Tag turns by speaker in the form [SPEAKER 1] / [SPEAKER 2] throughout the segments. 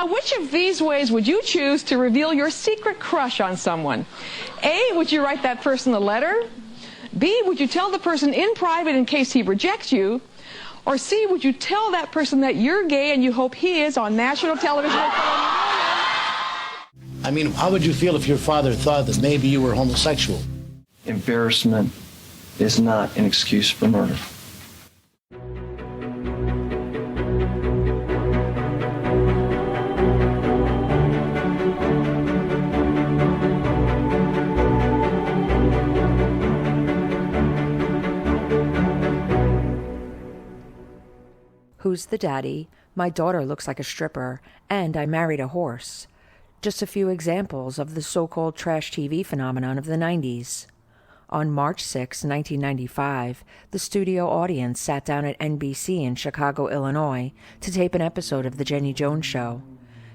[SPEAKER 1] Now, which of these ways would you choose to reveal your secret crush on someone? A, would you write that person a letter? B, would you tell the person in private in case he rejects you? Or C, would you tell that person that you're gay and you hope he is on national television?
[SPEAKER 2] I mean, how would you feel if your father thought that maybe you were homosexual?
[SPEAKER 3] Embarrassment is not an excuse for murder.
[SPEAKER 4] Who's the Daddy? My daughter looks like a stripper, and I married a horse. Just a few examples of the so-called trash TV phenomenon of the 90s. On March 6, 1995, the studio audience sat down at NBC in Chicago, Illinois, to tape an episode of The Jenny Jones Show.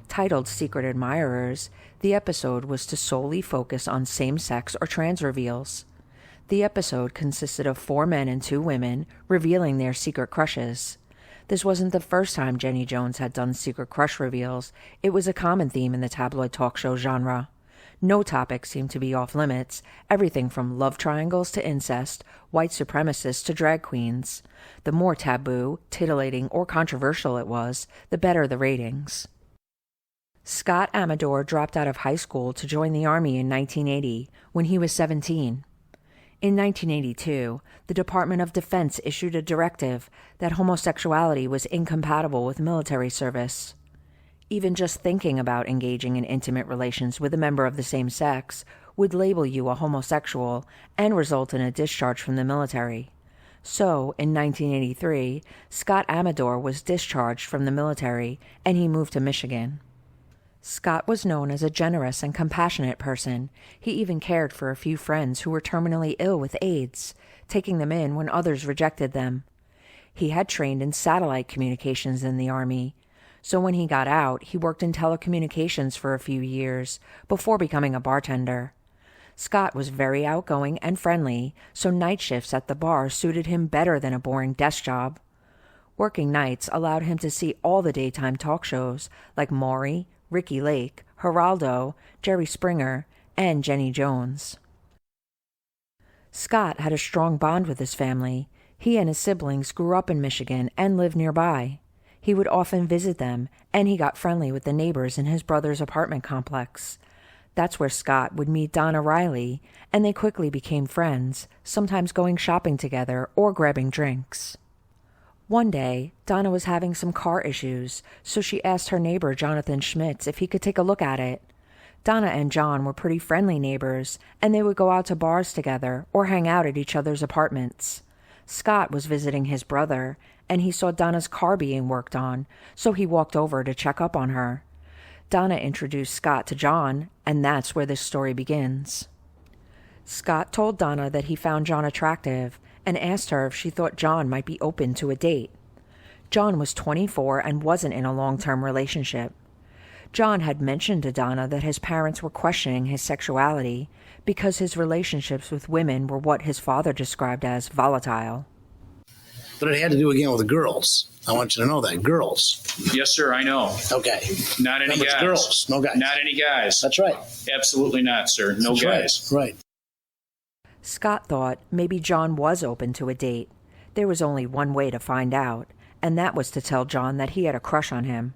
[SPEAKER 4] Titled Secret Admirers, the episode was to solely focus on same-sex or trans reveals. The episode consisted of 4 men and 2 women revealing their secret crushes. This wasn't the first time Jenny Jones had done secret crush reveals. It was a common theme in the tabloid talk show genre. No topic seemed to be off limits, everything from love triangles to incest, white supremacists to drag queens. The more taboo, titillating, or controversial it was, the better the ratings. Scott Amedure dropped out of high school to join the Army in 1980, when he was 17. In 1982, the Department of Defense issued a directive that homosexuality was incompatible with military service. Even just thinking about engaging in intimate relations with a member of the same sex would label you a homosexual and result in a discharge from the military. So, in 1983, Scott Amedure was discharged from the military and he moved to Michigan. Scott was known as a generous and compassionate person. He even cared for a few friends who were terminally ill with AIDS, taking them in when others rejected them. He had trained in satellite communications in the Army, so when he got out, he worked in telecommunications for a few years before becoming a bartender. Scott was very outgoing and friendly, so night shifts at the bar suited him better than a boring desk job. Working nights allowed him to see all the daytime talk shows like Maury, Ricky Lake, Geraldo, Jerry Springer, and Jenny Jones. Scott had a strong bond with his family. He and his siblings grew up in Michigan and lived nearby. He would often visit them, and he got friendly with the neighbors in his brother's apartment complex. That's where Scott would meet Donna Riley, and they quickly became friends, sometimes going shopping together or grabbing drinks. One day, Donna was having some car issues, so she asked her neighbor Jonathan Schmitz if he could take a look at it. Donna and John were pretty friendly neighbors, and they would go out to bars together or hang out at each other's apartments. Scott was visiting his brother, and he saw Donna's car being worked on, so he walked over to check up on her. Donna introduced Scott to John, and that's where this story begins. Scott told Donna that he found John attractive, and asked her if she thought John might be open to a date. John was 24 and wasn't in a long-term relationship. John had mentioned to Donna that his parents were questioning his sexuality because his relationships with women were what his father described as volatile.
[SPEAKER 2] But it had to do again with the girls. I want you to know that. Girls.
[SPEAKER 5] Yes, sir, I know.
[SPEAKER 2] Okay.
[SPEAKER 5] Not any guys.
[SPEAKER 2] Girls, no guys.
[SPEAKER 5] Not any guys.
[SPEAKER 2] That's right.
[SPEAKER 5] Absolutely not, sir. No
[SPEAKER 2] That's
[SPEAKER 5] guys.
[SPEAKER 2] Right.
[SPEAKER 4] Scott thought maybe John was open to a date. There was only one way to find out, and that was to tell John that he had a crush on him.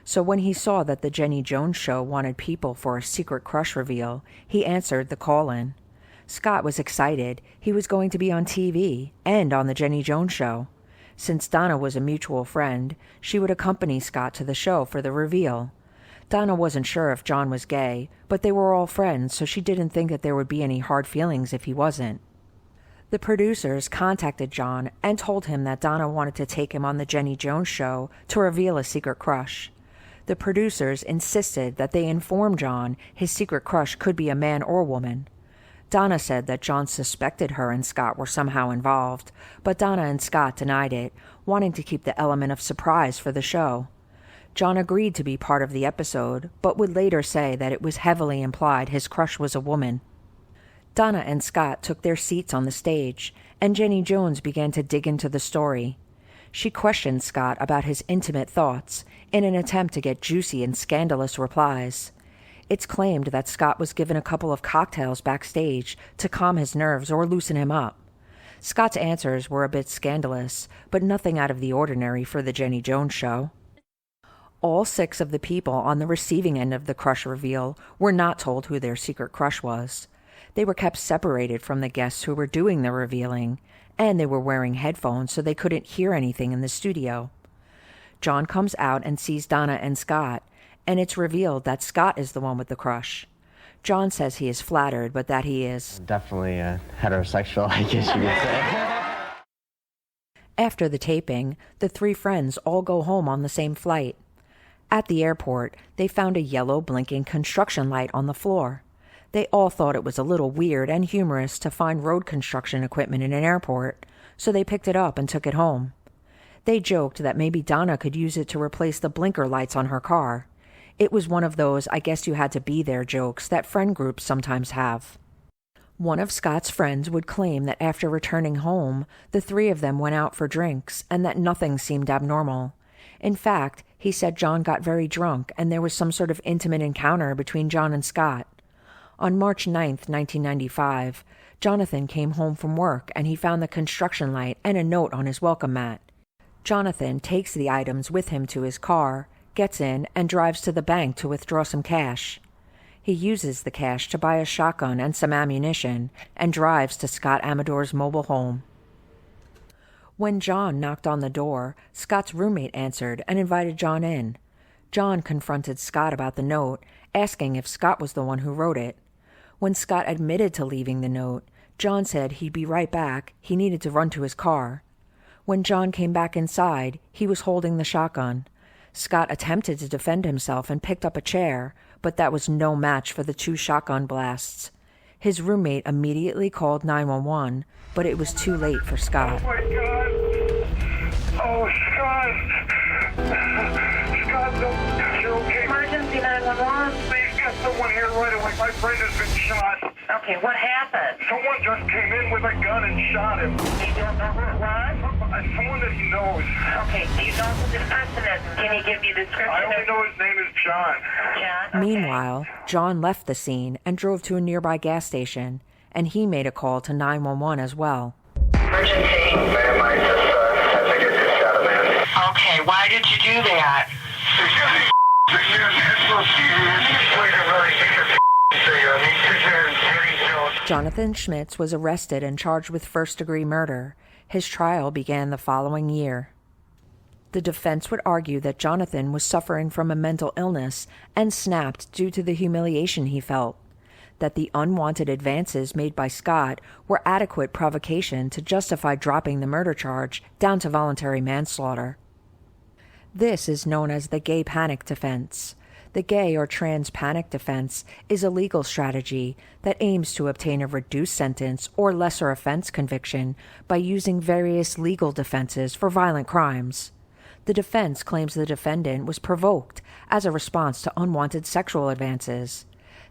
[SPEAKER 4] So when he saw that the Jenny Jones Show wanted people for a secret crush reveal, he answered the call-in. Scott was excited. He was going to be on TV and on the Jenny Jones Show. Since Donna was a mutual friend, she would accompany Scott to the show for the reveal. Donna wasn't sure if John was gay, but they were all friends, so she didn't think that there would be any hard feelings if he wasn't. The producers contacted John and told him that Donna wanted to take him on the Jenny Jones Show to reveal a secret crush. The producers insisted that they inform John his secret crush could be a man or woman. Donna said that John suspected her and Scott were somehow involved, but Donna and Scott denied it, wanting to keep the element of surprise for the show. John agreed to be part of the episode, but would later say that it was heavily implied his crush was a woman. Donna and Scott took their seats on the stage, and Jenny Jones began to dig into the story. She questioned Scott about his intimate thoughts in an attempt to get juicy and scandalous replies. It's claimed that Scott was given a couple of cocktails backstage to calm his nerves or loosen him up. Scott's answers were a bit scandalous, but nothing out of the ordinary for the Jenny Jones show. All 6 of the people on the receiving end of the crush reveal were not told who their secret crush was. They were kept separated from the guests who were doing the revealing, and they were wearing headphones so they couldn't hear anything in the studio. John comes out and sees Donna and Scott, and it's revealed that Scott is the one with the crush. John says he is flattered, but that he is
[SPEAKER 6] definitely heterosexual, I guess you could say.
[SPEAKER 4] After the taping, the 3 friends all go home on the same flight. At the airport, they found a yellow blinking construction light on the floor. They all thought it was a little weird and humorous to find road construction equipment in an airport, so they picked it up and took it home. They joked that maybe Donna could use it to replace the blinker lights on her car. It was one of those "I guess you had to be there" jokes that friend groups sometimes have. One of Scott's friends would claim that after returning home, the 3 of them went out for drinks and that nothing seemed abnormal. In fact, he said John got very drunk and there was some sort of intimate encounter between John and Scott. On March 9th, 1995, Jonathan came home from work and he found the construction light and a note on his welcome mat. Jonathan takes the items with him to his car, gets in, and drives to the bank to withdraw some cash. He uses the cash to buy a shotgun and some ammunition and drives to Scott Amedure's mobile home. When John knocked on the door, Scott's roommate answered and invited John in. John confronted Scott about the note, asking if Scott was the one who wrote it. When Scott admitted to leaving the note, John said he'd be right back. He needed to run to his car. When John came back inside, he was holding the shotgun. Scott attempted to defend himself and picked up a chair, but that was no match for the 2 shotgun blasts. His roommate immediately called 911, but it was too late for Scott.
[SPEAKER 7] Oh, my God. Oh, Scott. Scott, no, you're okay.
[SPEAKER 8] Emergency 911.
[SPEAKER 7] Please get someone here right away. My friend has been shot.
[SPEAKER 8] Okay, what happened?
[SPEAKER 7] Someone just came in with a gun and shot him.
[SPEAKER 8] You don't know who it was?
[SPEAKER 7] Someone that he knows.
[SPEAKER 8] Okay, do you know who this person is? Can he give you the description?
[SPEAKER 7] I only know his name is John.
[SPEAKER 8] John? Okay.
[SPEAKER 4] Meanwhile, John left the scene and drove to a nearby gas station, and he made a call to 911 as well.
[SPEAKER 8] Emergency.
[SPEAKER 7] Ma'am, I think I just shot a man.
[SPEAKER 8] Okay, why did you do that?
[SPEAKER 4] Jonathan Schmitz was arrested and charged with first-degree murder. His trial began the following year. The defense would argue that Jonathan was suffering from a mental illness and snapped due to the humiliation he felt, that the unwanted advances made by Scott were adequate provocation to justify dropping the murder charge down to voluntary manslaughter. This is known as the gay panic defense. The gay or trans panic defense is a legal strategy that aims to obtain a reduced sentence or lesser offense conviction by using various legal defenses for violent crimes. The defense claims the defendant was provoked as a response to unwanted sexual advances.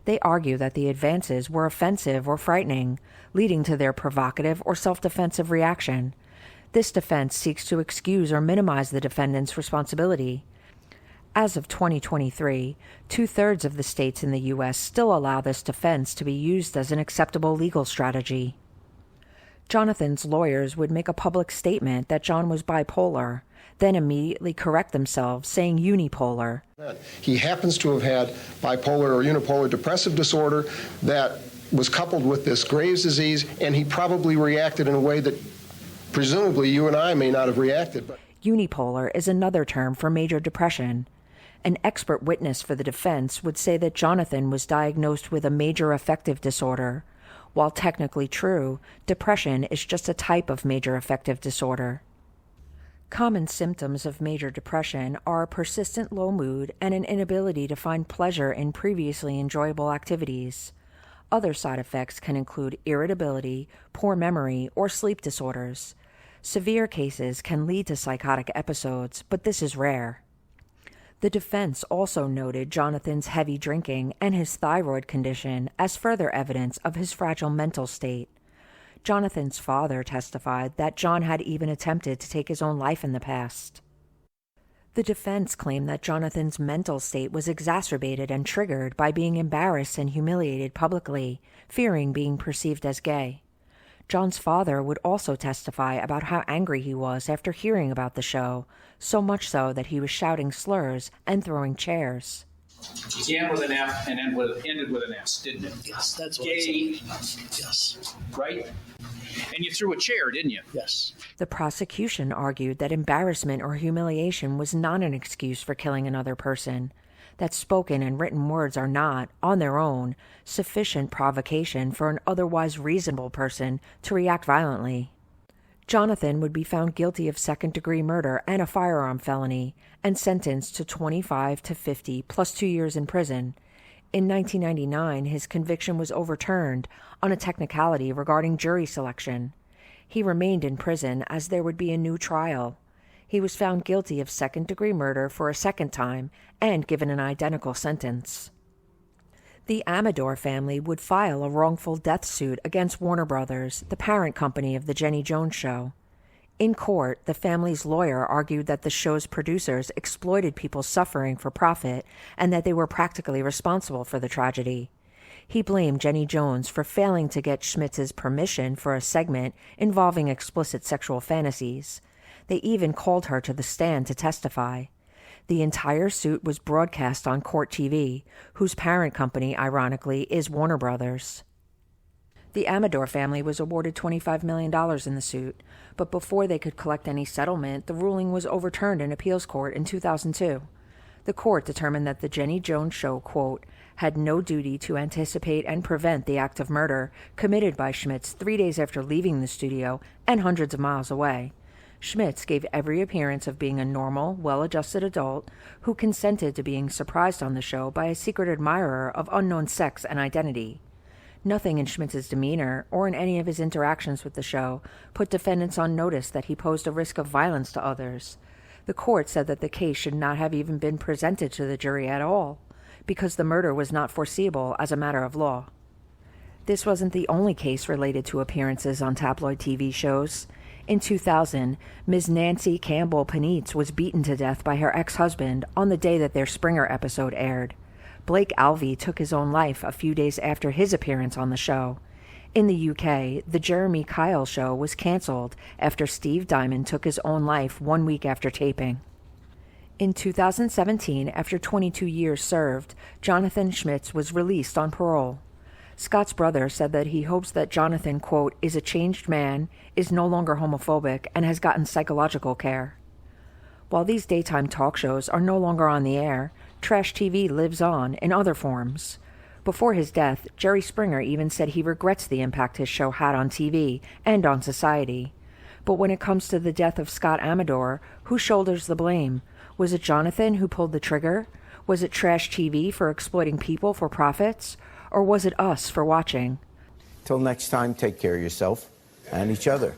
[SPEAKER 4] They argue that the advances were offensive or frightening, leading to their provocative or self-defensive reaction. This defense seeks to excuse or minimize the defendant's responsibility. As of 2023, 2/3 of the states in the U.S. still allow this defense to be used as an acceptable legal strategy. Jonathan's lawyers would make a public statement that John was bipolar, then immediately correct themselves, saying unipolar.
[SPEAKER 9] He happens to have had bipolar or unipolar depressive disorder that was coupled with this Graves' disease, and he probably reacted in a way that presumably you and I may not have reacted.
[SPEAKER 4] Unipolar is another term for major depression. An expert witness for the defense would say that Jonathan was diagnosed with a major affective disorder. While technically true, depression is just a type of major affective disorder. Common symptoms of major depression are a persistent low mood and an inability to find pleasure in previously enjoyable activities. Other side effects can include irritability, poor memory, or sleep disorders. Severe cases can lead to psychotic episodes, but this is rare. The defense also noted Jonathan's heavy drinking and his thyroid condition as further evidence of his fragile mental state. Jonathan's father testified that John had even attempted to take his own life in the past. The defense claimed that Jonathan's mental state was exacerbated and triggered by being embarrassed and humiliated publicly, fearing being perceived as gay. John's father would also testify about how angry he was after hearing about the show, so much so that he was shouting slurs and throwing chairs.
[SPEAKER 5] It began with an F and ended with an S, didn't it?
[SPEAKER 2] Yes, that's what
[SPEAKER 5] Gay,
[SPEAKER 2] I said. Yes.
[SPEAKER 5] right? And you threw a chair, didn't you?
[SPEAKER 2] Yes.
[SPEAKER 4] The prosecution argued that embarrassment or humiliation was not an excuse for killing another person, that spoken and written words are not, on their own, sufficient provocation for an otherwise reasonable person to react violently. Jonathan would be found guilty of second-degree murder and a firearm felony and sentenced to 25 to 50 plus 2 years in prison. In 1999, his conviction was overturned on a technicality regarding jury selection. He remained in prison as there would be a new trial. He was found guilty of second-degree murder for a second time and given an identical sentence. The Amedure family would file a wrongful death suit against Warner Brothers, the parent company of The Jenny Jones Show. In court, the family's lawyer argued that the show's producers exploited people's suffering for profit and that they were practically responsible for the tragedy. He blamed Jenny Jones for failing to get Schmitz's permission for a segment involving explicit sexual fantasies. They even called her to the stand to testify. The entire suit was broadcast on Court TV, whose parent company, ironically, is Warner Brothers. The Amedure family was awarded $25 million in the suit, but before they could collect any settlement, the ruling was overturned in appeals court in 2002. The court determined that the Jenny Jones Show, quote, had no duty to anticipate and prevent the act of murder committed by Schmitz 3 days after leaving the studio and hundreds of miles away. Schmitz gave every appearance of being a normal, well-adjusted adult who consented to being surprised on the show by a secret admirer of unknown sex and identity. Nothing in Schmitz's demeanor or in any of his interactions with the show put defendants on notice that he posed a risk of violence to others. The court said that the case should not have even been presented to the jury at all, because the murder was not foreseeable as a matter of law. This wasn't the only case related to appearances on tabloid TV shows. In 2000, Ms. Nancy Campbell Panitz was beaten to death by her ex-husband on the day that their Springer episode aired. Blake Alvey took his own life a few days after his appearance on the show. In the UK, the Jeremy Kyle show was canceled after Steve Diamond took his own life 1 week after taping. In 2017, after 22 years served, Jonathan Schmitz was released on parole. Scott's brother said that he hopes that Jonathan, quote, is a changed man, is no longer homophobic, and has gotten psychological care. While these daytime talk shows are no longer on the air, trash TV lives on in other forms. Before his death, Jerry Springer even said he regrets the impact his show had on TV and on society. But when it comes to the death of Scott Amedure, who shoulders the blame? Was it Jonathan who pulled the trigger? Was it trash TV for exploiting people for profits? Or was it us for watching?
[SPEAKER 10] Till next time, take care of yourself and each other.